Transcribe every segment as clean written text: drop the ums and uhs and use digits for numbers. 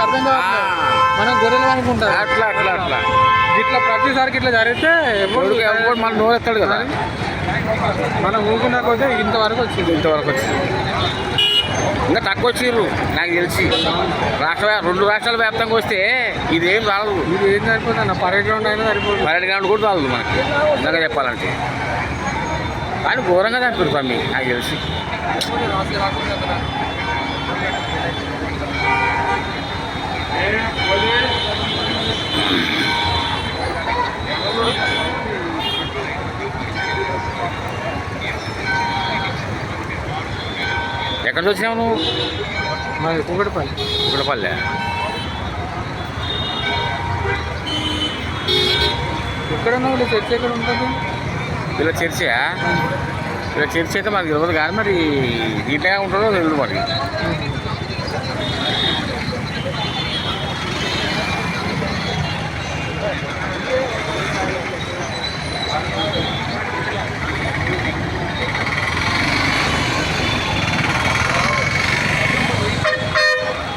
అర్థం కాదు. మనం గొర్రెలు అనుకుంటాం అట్లా అట్లా అట్లా ఇట్లా ప్రతిసారికి ఇట్లా జరిగితే ఎవరు మన నోరెత్తాడు కదా. మనం ఊరుకున్నా కొద్దీ ఇంతవరకు వచ్చింది. ఇంకా తక్కువ వచ్చిర్రు నాకు తెలిసి. రెండు రాష్ట్రాల వ్యాప్తంగా వస్తే ఇదేం రాదు. ఇది ఏం సరిపోతుంది అన్న, పరేడ్ గ్రౌండ్ అయినా సరిపోతుంది. పర్యటన గ్రౌండ్ కూడా రాదు మనకి నిజంగా చెప్పాలంటే. కానీ ఘోరంగా చంపారు పమ్మి నాకు తెలిసి. ఎక్కడి నుంచి వచ్చినావు నువ్వు? మరి కూకట్పల్లి. కూకట్పల్లి ఎక్కడ ఉన్నావు? చర్చ ఎక్కడ ఉంటుంది? ఇలా చర్చా? ఇలా చర్చ అయితే మనకు తెలియదు కానీ మరి దీంట్లో ఉంటుందో తెలియదు మరి.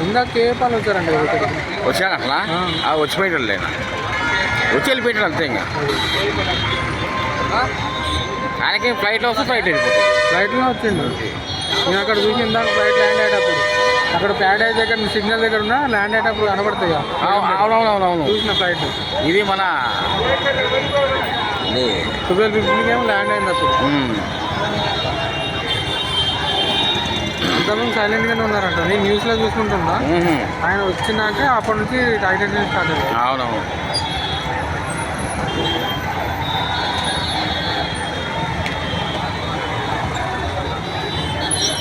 ఇందాక ఏ పాలు వచ్చారండి? వచ్చాను అట్లా వచ్చిపోయాడు లేనా, వచ్చి వెళ్ళిపోయాడు అంతే. ఇంకా ఆయనకేం ఫ్లైట్లో వస్తే ఫ్లైట్ వెళ్ళిపోతుంది. ఫ్లైట్లో వచ్చిండు. నేను అక్కడ చూసి ఇందాక ఫ్లైట్ ల్యాండ్ అయ్యేటప్పుడు అక్కడ ప్యాడేజ్ దగ్గర సిగ్నల్ దగ్గర ఉన్నా ల్యాండ్ అయ్యేటప్పుడు కనబడతాయి. అవునవునవునవును చూసిన ఫ్లైట్ ఇది మన 12:50 ఏమో ల్యాండ్ అయింది అప్పుడు. అంతమంది సైలెంట్గానే ఉన్నారంట. నేను న్యూస్లో చూసుకుంటున్నా. ఆయన వచ్చినాక అప్పటి నుంచి టైటన్ స్టార్ట్ అయ్యింది. అవునవును.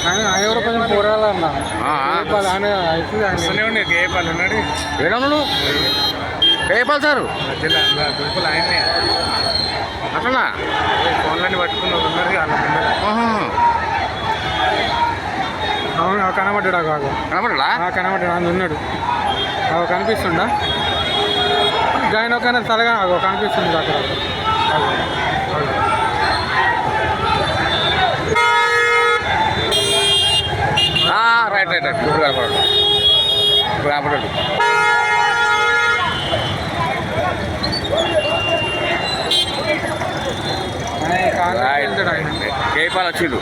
ఆయన ఎవరో కొంచెం పోరాలన్న ఆయన వస్తూనే ఉండే కేపాలు ఉన్నాడు. ఏడన్నాడు కేపాల్ సారు ఆయనే అట్లా ఫోన్లన్నీ పట్టుకుని ఉన్నారు. అవును కనబడ్డా కాదు. కనబడలా? కనబడ్డా ఆయన ఉన్నాడు. కనిపిస్తుండా? ఆయన ఒక తలగా కనిపిస్తుంది అక్కడ. Right right right. ఇప్పుడు కనపడాడు, ఇప్పుడు కనపడాడు. కేపాల్ వచ్చిండు.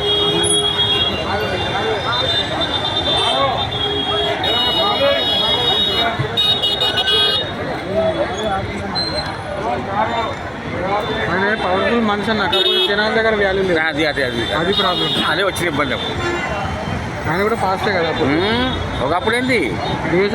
ఆయన పవర్ఫుల్ మనిషి అన్న, కాకపోతే జనాల దగ్గర వాల్యూ లేదు. అది ప్రాబ్లం. అదే వచ్చిన ఇబ్బంది. ఆయన కూడా ఫాస్టే కదా. ఒకప్పుడు ఏంది దేశ